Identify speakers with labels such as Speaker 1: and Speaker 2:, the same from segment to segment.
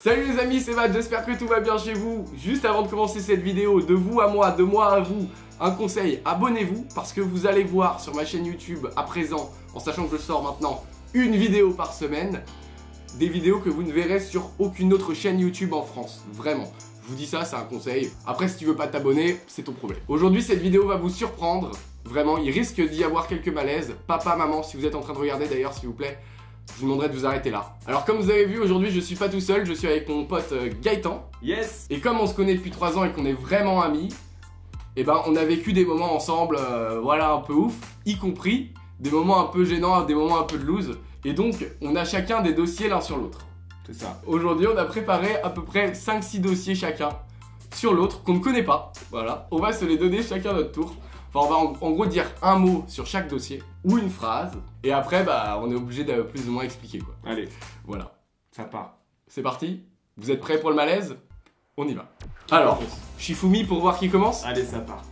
Speaker 1: Salut les amis, c'est Matt, j'espère que tout va bien chez vous. Juste avant de commencer cette vidéo, de vous à moi, de moi à vous, un conseil, abonnez-vous parce que vous allez voir sur ma chaîne YouTube à présent, en sachant que je sors maintenant une vidéo par semaine, des vidéos que vous ne verrez sur aucune autre chaîne YouTube en France, vraiment. Je vous dis ça, c'est un conseil. Après, si tu veux pas t'abonner, c'est ton problème. Aujourd'hui, cette vidéo va vous surprendre. Vraiment, il risque d'y avoir quelques malaises. Papa, maman, si vous êtes en train de regarder d'ailleurs, s'il vous plaît, je vous demanderai de vous arrêter là. Alors comme vous avez vu, aujourd'hui je suis pas tout seul, je suis avec mon pote Gaëtan.
Speaker 2: Yes.
Speaker 1: Et comme on se connaît depuis 3 ans et qu'on est vraiment amis, et ben on a vécu des moments ensemble, voilà, un peu ouf, y compris des moments un peu gênants, des moments un peu de loose. Et donc on a chacun des dossiers l'un sur l'autre.
Speaker 2: C'est ça.
Speaker 1: Aujourd'hui on a préparé à peu près 5-6 dossiers chacun sur l'autre qu'on ne connaît pas. Voilà, on va se les donner chacun à notre tour. Enfin, on va en gros dire un mot sur chaque dossier ou une phrase, et après, bah, on est obligé de plus ou moins expliquer quoi.
Speaker 2: Allez,
Speaker 1: voilà.
Speaker 2: ça part.
Speaker 1: C'est parti. Vous êtes prêts pour le malaise? On y va. Alors, Shifumi pour voir qui commence.
Speaker 2: Allez, ça part.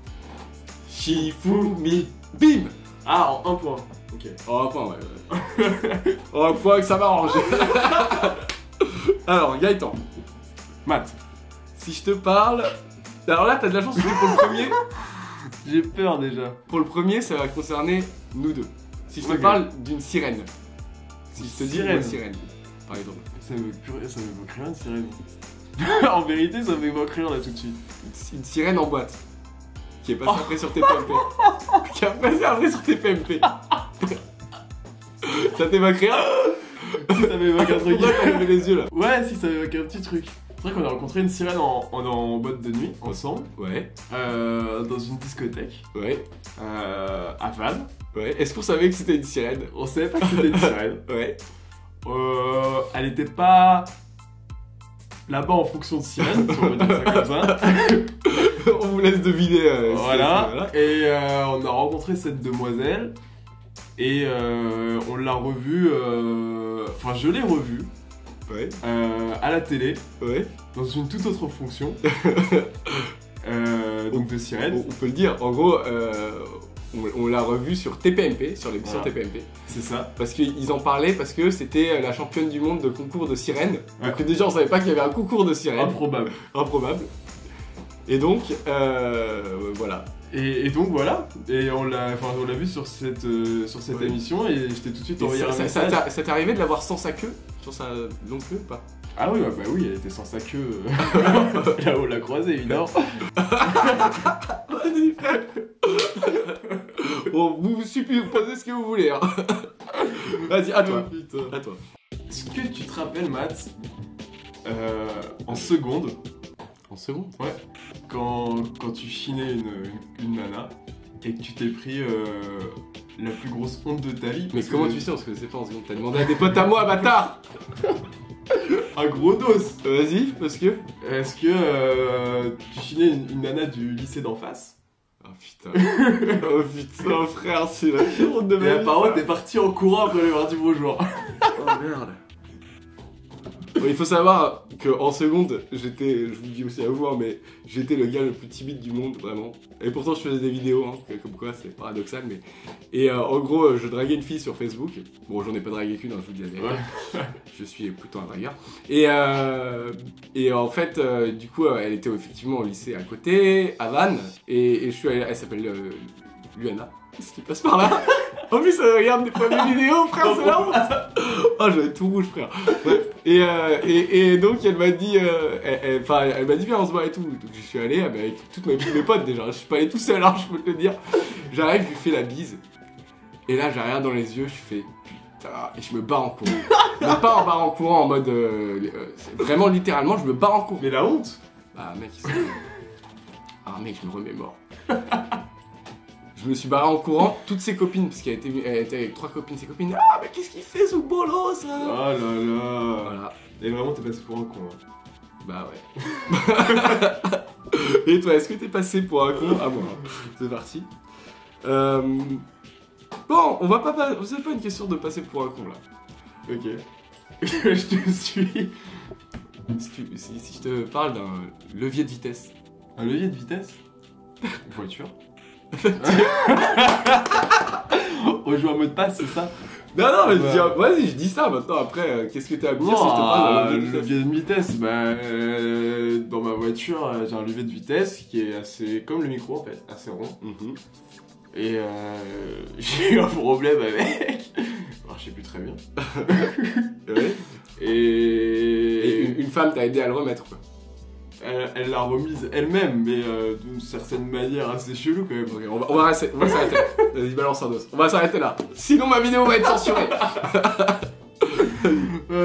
Speaker 1: Shifumi, bim.
Speaker 2: Ah, en un point. Ok.
Speaker 1: Oh, un point, ouais. Oh, un point que ça m'arrange. Alors, Gaëtan.
Speaker 2: Matt.
Speaker 1: Si je te parle. Alors là, t'as de la chance pour le premier.
Speaker 2: J'ai peur déjà.
Speaker 1: Pour le premier, ça va concerner nous deux. Si je te parle d'une sirène. Si je te dis une sirène, par exemple.
Speaker 2: Ça m'évoque rien de sirène. En vérité, ça m'évoque rien là tout de suite.
Speaker 1: Une sirène en boîte. Qui est passée après sur tes PMP. Qui a passé après sur tes PMP. Ça t'évoque rien?
Speaker 2: Si, ça m'évoque un truc.
Speaker 1: Pourquoi t'as levé les yeux là?
Speaker 2: Ouais, si, ça m'évoque un petit truc. C'est vrai qu'on a rencontré une sirène en boîte de nuit, ensemble.
Speaker 1: Ouais.
Speaker 2: Dans une discothèque.
Speaker 1: Ouais.
Speaker 2: À Vannes.
Speaker 1: Ouais. Est-ce qu'on savait que c'était une sirène?
Speaker 2: On savait pas que c'était une sirène.
Speaker 1: Ouais.
Speaker 2: Elle était pas là-bas en fonction de sirène, si on peut dire ça comme ça.
Speaker 1: On vous laisse deviner.
Speaker 2: Voilà. Et on a rencontré cette demoiselle. Et on l'a revue. Enfin, je l'ai revue.
Speaker 1: Ouais.
Speaker 2: À la télé.
Speaker 1: Ouais.
Speaker 2: Dans une toute autre fonction. Donc de sirène.
Speaker 1: On peut le dire. En gros, on l'a revue sur TPMP, sur l'émission TPMP.
Speaker 2: C'est ça.
Speaker 1: Parce qu'ils en parlaient parce que c'était la championne du monde de concours de sirènes.
Speaker 2: Ouais.
Speaker 1: Donc déjà, on savait pas qu'il y avait un concours de sirènes.
Speaker 2: Improbable.
Speaker 1: Improbable. Et donc, voilà.
Speaker 2: Et donc voilà. Et on l'a vu sur cette émission et j'étais tout de suite envoyé un message.
Speaker 1: Ça t'est arrivé de l'avoir sans sa queue? Sur sa longue queue ou pas?
Speaker 2: Ah oui, bah oui, elle était sans sa queue. Là où on l'a croisée, évidemment.
Speaker 1: Vas-y, frère. Bon, vous supposez ce que vous voulez. Hein. Vas-y, à toi. À toi.
Speaker 2: Est-ce que tu te rappelles, Matt, en seconde?
Speaker 1: En seconde?
Speaker 2: Ouais. Quand tu chinais une nana et que tu t'es pris la plus grosse honte de ta vie.
Speaker 1: Mais comment tu sais? On se connaissait pas en seconde. T'as demandé à des potes à moi, bâtard.
Speaker 2: Un gros dos.
Speaker 1: Vas-y, parce que...
Speaker 2: Est-ce que tu chinais une nana du lycée d'en face?
Speaker 1: Oh putain. Oh putain, frère, c'est la pire honte de ma vie.
Speaker 2: Et apparemment, t'es parti en courant après lui avoir dit bonjour.
Speaker 1: Oh merde. Bon, il faut savoir qu'en seconde, j'étais, je vous le dis aussi à vous, hein, mais j'étais le gars le plus timide du monde, vraiment. Et pourtant, je faisais des vidéos, hein, comme quoi, c'est paradoxal, mais... Et en gros, je draguais une fille sur Facebook. Bon, j'en ai pas dragué qu'une, hein, je vous le dis la vérité. Ouais. Je suis plutôt un dragueur. Et en fait, du coup, elle était effectivement au lycée à côté, à Vannes. Et je suis allé, elle s'appelle Luana. Si tu passes par là. En plus, elle regarde des premières vidéos, frère, c'est la honte. Oh, j'avais tout rouge, frère. Ouais. Et donc, elle m'a dit, elle m'a dit, viens, on se voit et tout. Donc, je suis allé avec toutes mes potes déjà. Je suis pas allé tout seul, hein, je peux te le dire. J'arrive, je lui fais la bise. Et là, j'ai rien dans les yeux, je fais putain. Et je me barre en courant. Mais pas en barre en courant en mode. Vraiment, littéralement, je me barre en courant.
Speaker 2: Mais la honte?
Speaker 1: Bah, mec, ah, mec, je me remémore. Je me suis barré en courant, toutes ses copines, parce qu'elle était avec 3 copines, ses copines. Ah, mais qu'est-ce qu'il fait ce bolos là?
Speaker 2: Oh là là.
Speaker 1: Voilà.
Speaker 2: Et vraiment, t'es passé pour un con. Hein.
Speaker 1: Bah ouais. Et toi, est-ce que t'es passé pour un con? Ah bon, c'est parti. Bon, on va pas. C'est pas une question de passer pour un con là.
Speaker 2: Ok. Je te suis.
Speaker 1: Si je te parle d'un levier de vitesse.
Speaker 2: Un levier de vitesse? Voiture. On joue en mode passe, c'est ça?
Speaker 1: Non, non, mais
Speaker 2: Bah.
Speaker 1: vas-y, je dis ça maintenant. Après, qu'est-ce que t'as à me dire
Speaker 2: Non,
Speaker 1: si je te parle de
Speaker 2: le
Speaker 1: vitesse?
Speaker 2: levier de vitesse, bah, dans ma voiture, j'ai un levier de vitesse qui est assez, comme le micro en fait, assez rond.
Speaker 1: Mhm.
Speaker 2: Et j'ai eu un problème avec. Alors, je sais plus très bien.
Speaker 1: Ouais. Et
Speaker 2: Et
Speaker 1: une femme t'a aidé à le remettre, quoi.
Speaker 2: elle l'a remise elle-même, mais d'une certaine manière assez chelou quand même.
Speaker 1: Ok, on va s'arrêter là. Vas-y, balance un dos. On va s'arrêter là. Sinon, ma vidéo va être censurée.
Speaker 2: Ah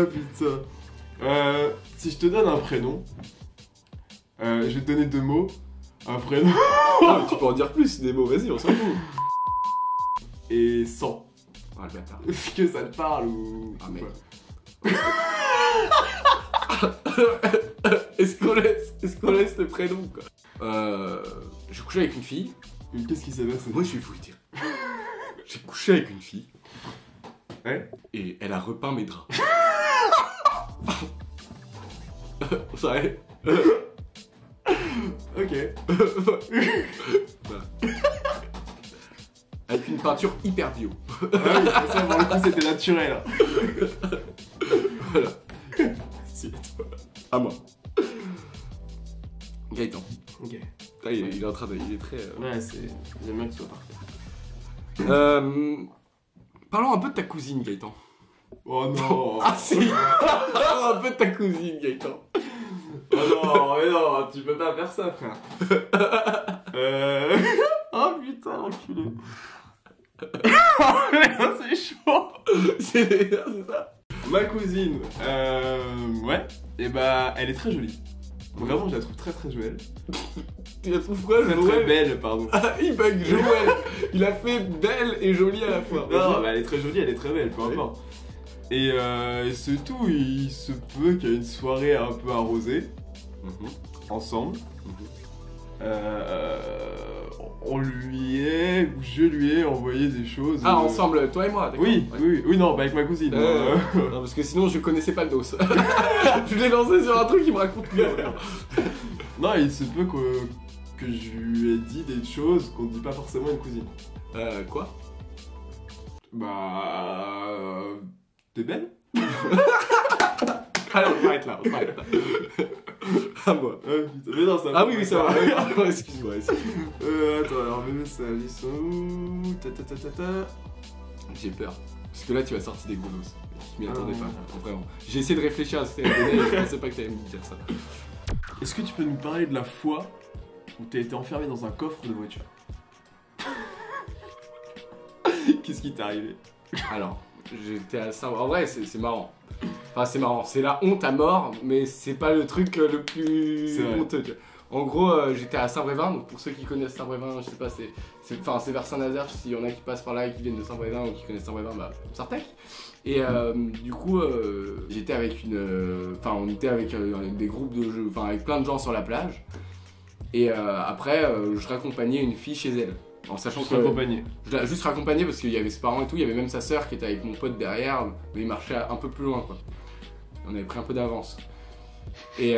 Speaker 2: putain. Si je te donne un prénom, je vais te donner 2 mots. Un prénom
Speaker 1: Ah, mais tu peux en dire plus, des mots, vas-y, on s'en fout.
Speaker 2: et 100.
Speaker 1: Ah, le bâtard.
Speaker 2: Est-ce que ça te parle ou.
Speaker 1: Ah, mec.
Speaker 2: quoi?
Speaker 1: Est-ce qu'on laisse le prénom, quoi? J'ai couché avec une fille.
Speaker 2: Qu'est-ce qui s'est passé?
Speaker 1: Moi, je vais vous le dire. J'ai couché avec une fille.
Speaker 2: Ouais.
Speaker 1: Et elle a repeint mes draps. Ça va.
Speaker 2: Ok.
Speaker 1: Voilà. Avec une peinture hyper bio.
Speaker 2: Ah oui, ça pour le coup c'était naturel.
Speaker 1: Voilà.
Speaker 2: Si.
Speaker 1: À moi. Gaëtan.
Speaker 2: Ok.
Speaker 1: Là, il est en train de. Il est très.
Speaker 2: Ouais, c'est. J'aime bien que ce soit parfait.
Speaker 1: Parlons un peu de ta cousine, Gaëtan.
Speaker 2: Oh non.
Speaker 1: Ah si. Parlons un peu de ta cousine, Gaëtan.
Speaker 2: Oh non, mais non, tu peux pas faire ça, frère. Oh putain, enculé. C'est chaud.
Speaker 1: C'est ça.
Speaker 2: Ma cousine, ouais, et bah, elle est très jolie. Vraiment, je la trouve très très jolie.
Speaker 1: Tu la trouves quoi,
Speaker 2: Très très
Speaker 1: Joël?
Speaker 2: belle, pardon.
Speaker 1: Ah, il bug Joël. Il a fait belle et jolie à la fois.
Speaker 2: Non, bah, elle est très jolie, elle est très belle, peu importe. Et c'est tout, il se peut qu'il y ait une soirée un peu arrosée,
Speaker 1: Mhm.
Speaker 2: ensemble.
Speaker 1: Mhm.
Speaker 2: Je lui ai envoyé des choses.
Speaker 1: Ah, ensemble, toi et moi, d'accord.
Speaker 2: Oui,
Speaker 1: Ouais.
Speaker 2: oui, non, bah avec ma cousine.
Speaker 1: Non, parce que sinon je connaissais pas le dos. Je l'ai lancé sur un truc qui me raconte plus.
Speaker 2: Non, il se peut que je lui ai dit des choses qu'on ne dit pas forcément à une cousine.
Speaker 1: Quoi?
Speaker 2: Bah. T'es belle?
Speaker 1: Allez, on s'arrête là, on s'arrête là. À moi.
Speaker 2: Putain, mais non, ça
Speaker 1: Ah oui, oui, ça va. Excuse-moi, excuse-moi.
Speaker 2: Attends, alors mes messages, ils sont où?
Speaker 1: J'ai peur. Parce que là, tu vas sortir des gros os. Je m'y attendais
Speaker 2: Ah.
Speaker 1: pas, vraiment. J'ai essayé de réfléchir à ce que t'allais donner et je pensais pas que t'allais me dire ça.
Speaker 2: Est-ce que tu peux nous parler de la fois où t'as été enfermé dans un coffre de voiture? Qu'est-ce qui t'est arrivé?
Speaker 1: Alors, j'étais à Saint... En vrai, c'est marrant. Enfin, c'est marrant. C'est la honte à mort, mais c'est pas le truc le plus
Speaker 2: C'est vrai.
Speaker 1: honteux. Tu vois. En gros, j'étais à Saint-Brévin. Donc, pour ceux qui connaissent Saint-Brévin, je sais pas, c'est vers Saint-Nazaire. S'il y en a qui passent par là et qui viennent de Saint-Brévin ou qui connaissent Saint-Brévin, bah, Sartec. Et du coup, j'étais avec une... Enfin, on était avec des groupes de jeux, enfin, avec plein de gens sur la plage. Et après, je raccompagnais une fille chez elle. En sachant
Speaker 2: Je
Speaker 1: que...
Speaker 2: suis accompagné.
Speaker 1: Je l'ai juste raccompagné parce qu'il y avait ses parents et tout, il y avait même sa sœur qui était avec mon pote derrière, mais il marchait un peu plus loin quoi. On avait pris un peu d'avance. Et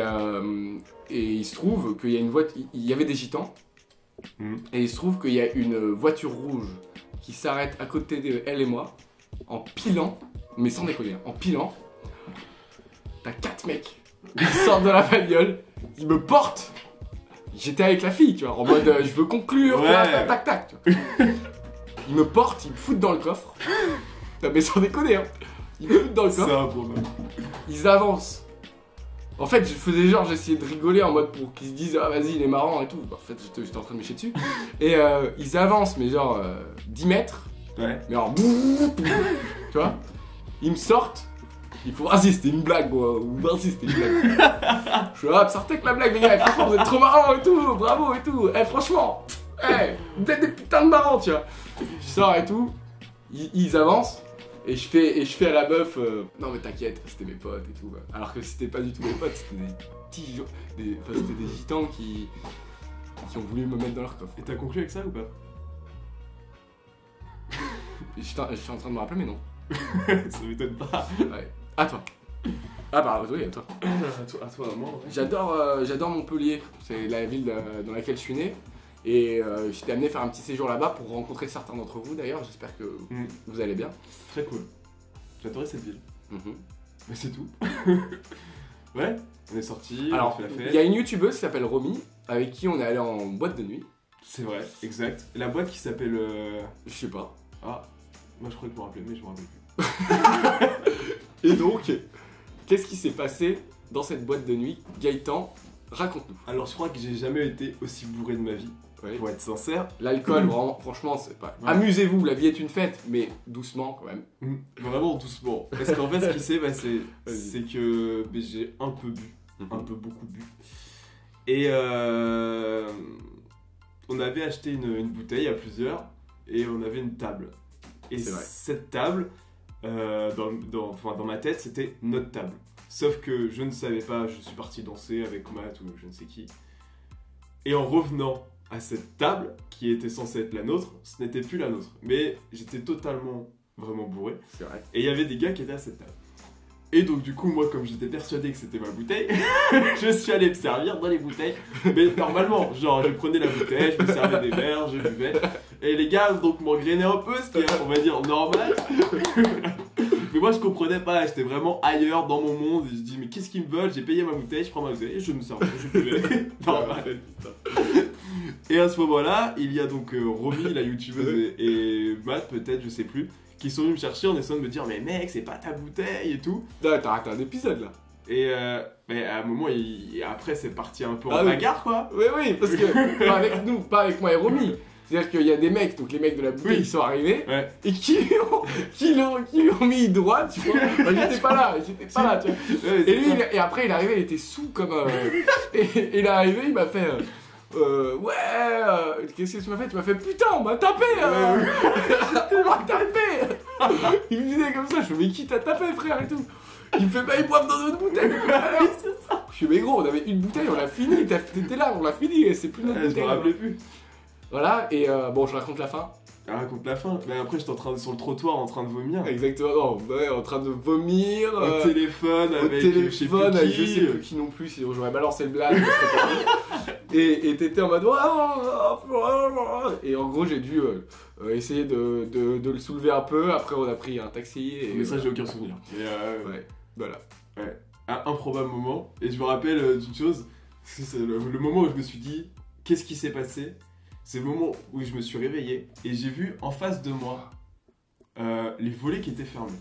Speaker 1: il se trouve qu'il y a une voiture, il y avait des gitans, et il se trouve qu'il y a une voiture rouge qui s'arrête à côté de elle et moi, en pilant, mais sans déconner, en pilant. T'as 4 mecs qui sortent de la bagnole, ils me portent. J'étais avec la fille, tu vois, en mode je veux conclure,
Speaker 2: Ouais.
Speaker 1: tac, tac, tac. Tu vois. Ils me portent, ils me foutent dans le coffre. Non, mais sans déconner, hein. Ils me foutent dans le
Speaker 2: C'est
Speaker 1: coffre,
Speaker 2: un problème.
Speaker 1: ils avancent. En fait, je faisais genre, j'essayais de rigoler en mode pour qu'ils se disent ah vas-y, il est marrant et tout. En fait, j'étais en train de me chier dessus. Et ils avancent, mais genre 10 mètres,
Speaker 2: Ouais.
Speaker 1: mais alors, tu vois, ils me sortent. Il faut, vas-y, c'était une blague, moi. Ou vas-y, c'était une blague. Je suis là, Sartec la blague, les gars. Franchement, vous êtes trop marrants et tout. Bravo et tout. Franchement, vous êtes des putains de marrants, tu vois. Je sors et tout. Ils avancent. Et je fais à la meuf, non mais t'inquiète, c'était mes potes et tout. Alors que c'était pas du tout mes potes, c'était des petits c'était des gitans qui ont voulu me mettre dans leur coffre.
Speaker 2: Et t'as conclu avec ça ou pas?
Speaker 1: Je suis en train de me rappeler, mais non.
Speaker 2: Ça m'étonne pas.
Speaker 1: Ouais. À toi. Ah bah oui, à toi.
Speaker 2: À toi, moi, ouais.
Speaker 1: J'adore Montpellier, c'est la ville dans laquelle je suis né. Et j'étais amené faire un petit séjour là-bas pour rencontrer certains d'entre vous d'ailleurs. J'espère que vous allez bien.
Speaker 2: Très cool. J'adorais cette ville.
Speaker 1: Mhm.
Speaker 2: Mais c'est tout. Ouais, on est sorti, on a
Speaker 1: Alors,
Speaker 2: fait la
Speaker 1: il
Speaker 2: fête.
Speaker 1: y a une youtubeuse qui s'appelle Romy, avec qui on est allé en boîte de nuit.
Speaker 2: C'est vrai, exact. La boîte qui s'appelle.
Speaker 1: Je sais pas.
Speaker 2: Ah, moi je crois que je me rappelais, mais je me rappelle plus.
Speaker 1: Et donc, qu'est-ce qui s'est passé dans cette boîte de nuit? Gaëtan, raconte-nous.
Speaker 2: Alors je crois que j'ai jamais été aussi bourré de ma vie,
Speaker 1: Oui.
Speaker 2: pour être sincère.
Speaker 1: L'alcool, vraiment, franchement, c'est pas.
Speaker 2: Ouais.
Speaker 1: Amusez-vous, la vie est une fête, mais doucement quand même.
Speaker 2: Vraiment doucement. Parce qu'en fait, ce qui s'est passé,
Speaker 1: Vas-y.
Speaker 2: c'est que j'ai un peu bu, un peu beaucoup bu. Et on avait acheté une bouteille à plusieurs, et on avait une table. Et
Speaker 1: C'est vrai.
Speaker 2: cette table, dans ma tête, c'était notre table. Sauf que je ne savais pas, je suis parti danser avec Matt ou je ne sais qui. Et en revenant à cette table, qui était censée être la nôtre, ce n'était plus la nôtre. Mais j'étais totalement, vraiment bourré.
Speaker 1: C'est vrai.
Speaker 2: Et il y avait des gars qui étaient à cette table. Et donc du coup, moi, comme j'étais persuadé que c'était ma bouteille, je suis allé me servir dans les bouteilles. Mais normalement, genre, je prenais la bouteille, je me servais des verres, je buvais. Et les gars, donc, m'engrainaient un peu, ce qui est, on va dire, normal. Mais moi, je comprenais pas, j'étais vraiment ailleurs dans mon monde. Et je dis, mais qu'est-ce qu'ils me veulent? J'ai payé ma bouteille, je prends ma bouteille et je me servais, je buvais. Normal. Et à ce moment-là, il y a donc Romy, la youtubeuse, et Matt, peut-être, je sais plus, qui sont venus me chercher en essayant de me dire, mais mec, c'est pas ta bouteille et tout.
Speaker 1: Là, t'as raté un épisode là.
Speaker 2: Et mais à un moment, après, c'est parti un peu en
Speaker 1: Ah oui.
Speaker 2: bagarre, quoi.
Speaker 1: Oui, parce que pas avec nous, pas avec moi et Romy. C'est-à-dire qu'il y a des mecs, donc les mecs de la bouteille,
Speaker 2: Oui.
Speaker 1: ils sont arrivés
Speaker 2: Ouais.
Speaker 1: et qui lui ont mis droit, tu vois. Moi, j'étais pas là, tu vois.
Speaker 2: Ouais,
Speaker 1: Et lui, et après, il est arrivé, il était sous comme. Et il est arrivé, il m'a fait. Qu'est-ce que tu m'as fait? Tu m'as fait putain, on m'a tapé! On m'a tapé! Il me disait comme ça, je fais mais qui t'a tapé, frère, et tout? Il me fait bah, ils boivent dans notre bouteille!
Speaker 2: c'est ça.
Speaker 1: Je fais mais gros, on avait une bouteille, on l'a fini, t'étais là, on l'a fini, et c'est plus notre
Speaker 2: Je me
Speaker 1: bouteille.
Speaker 2: rappelais plus.
Speaker 1: Voilà, et bon, je raconte la fin.
Speaker 2: Raconte la fin. Mais après, j'étais sur le trottoir en train de vomir.
Speaker 1: Exactement, non, ouais, en train de vomir.
Speaker 2: Au téléphone,
Speaker 1: Au
Speaker 2: avec
Speaker 1: téléphone, avec je sais
Speaker 2: qui.
Speaker 1: plus qui non plus, sinon j'aurais balancé le blague. Et t'étais en mode. Et en gros, j'ai dû essayer de le soulever un peu. Après, on a pris un taxi. Et
Speaker 2: Mais ça, j'ai aucun souvenir. Mais
Speaker 1: ouais, voilà.
Speaker 2: un improbable moment. Et je me rappelle d'une chose. C'est le moment où je me suis dit, qu'est-ce qui s'est passé? C'est le moment où je me suis réveillé et j'ai vu en face de moi les volets qui étaient fermés.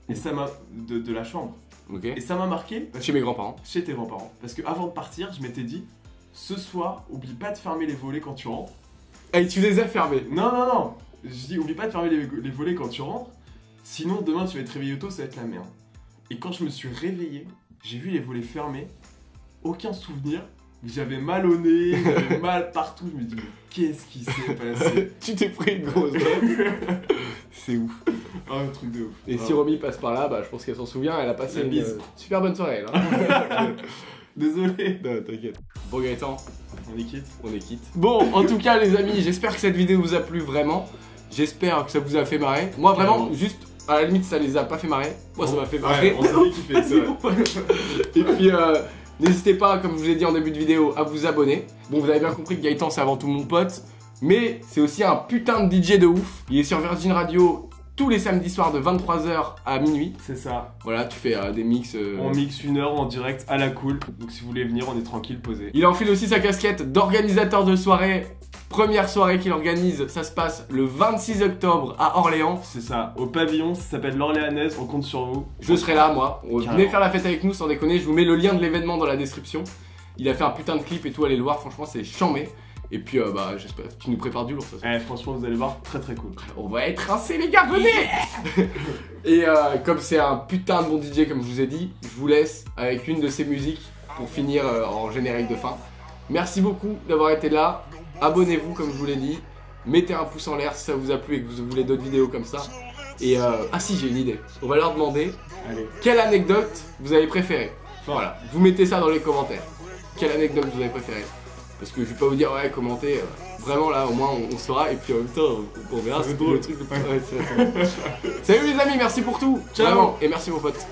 Speaker 2: Et ça m'a. De la chambre.
Speaker 1: Ok.
Speaker 2: Et ça m'a marqué
Speaker 1: Chez mes grands-parents.
Speaker 2: chez tes grands-parents. Parce que avant de partir, je m'étais dit, ce soir, oublie pas de fermer les volets quand tu rentres.
Speaker 1: Et tu les as fermés.
Speaker 2: Non. Je dis, oublie pas de fermer les volets quand tu rentres. Sinon, demain, tu vas être réveillé tôt, ça va être la merde. Et quand je me suis réveillé, j'ai vu les volets fermés. Aucun souvenir. J'avais mal au nez, j'avais mal partout. Je me dis, mais qu'est-ce qui s'est passé?
Speaker 1: Tu t'es pris une grosse bête. C'est ouf.
Speaker 2: Oh, un truc de ouf.
Speaker 1: Et si Romy passe par là, bah, je pense qu'elle s'en souvient. Elle a passé
Speaker 2: La
Speaker 1: une
Speaker 2: bise.
Speaker 1: super bonne soirée là.
Speaker 2: Désolé.
Speaker 1: Non, t'inquiète. Bon, Gaëtan,
Speaker 2: On est quitte.
Speaker 1: on est quitte. Bon, en tout cas, les amis, j'espère que cette vidéo vous a plu vraiment. J'espère que ça vous a fait marrer. Moi, vraiment, juste, à la limite, ça les a pas fait marrer. Moi, ça m'a fait marrer.
Speaker 2: Ouais, on s'est kiffé, c'est vrai.
Speaker 1: Et puis, n'hésitez pas, comme je vous ai dit en début de vidéo, à vous abonner. Bon, vous avez bien compris que Gaëtan, c'est avant tout mon pote. Mais c'est aussi un putain de DJ de ouf. Il est sur Virgin Radio tous les samedis soirs de 23h à minuit.
Speaker 2: C'est ça.
Speaker 1: Voilà, tu fais des mix.
Speaker 2: On mixe 1 heure en direct à la cool. Donc si vous voulez venir, on est tranquille, posé.
Speaker 1: Il enfile aussi sa casquette d'organisateur de soirée. Première soirée qu'il organise, ça se passe le 26 octobre à Orléans.
Speaker 2: C'est ça. Au pavillon, ça s'appelle l'Orléanaise, on compte sur vous.
Speaker 1: Je serai là, moi. Venez
Speaker 2: Carrément.
Speaker 1: faire la fête avec nous, sans déconner. Je vous mets le lien de l'événement dans la description. Il a fait un putain de clip et tout, allez le voir. Franchement, c'est chambé. Et puis, bah, j'espère que tu nous prépares du lourd, ça.
Speaker 2: Franchement, vous allez voir, très très cool.
Speaker 1: On va être rincés, les gars, venez. Et comme c'est un putain de bon DJ, comme je vous ai dit, je vous laisse avec une de ses musiques pour finir en générique de fin. Merci beaucoup d'avoir été là. Abonnez-vous, comme je vous l'ai dit. Mettez un pouce en l'air si ça vous a plu et que vous voulez d'autres vidéos comme ça. Et ah si, j'ai une idée. On va leur demander
Speaker 2: Allez.
Speaker 1: quelle anecdote vous avez préférée. Voilà, vous mettez ça dans les commentaires. Quelle anecdote vous avez préférée? Parce que je vais pas vous dire ouais, commentez. Vraiment là, au moins on saura. Et puis en même temps, on verra.
Speaker 2: Ça va être
Speaker 1: C'est
Speaker 2: drôle.
Speaker 1: le truc. Ouais, Salut les amis, merci pour tout.
Speaker 2: Ciao.
Speaker 1: Vraiment. Et merci vos potes.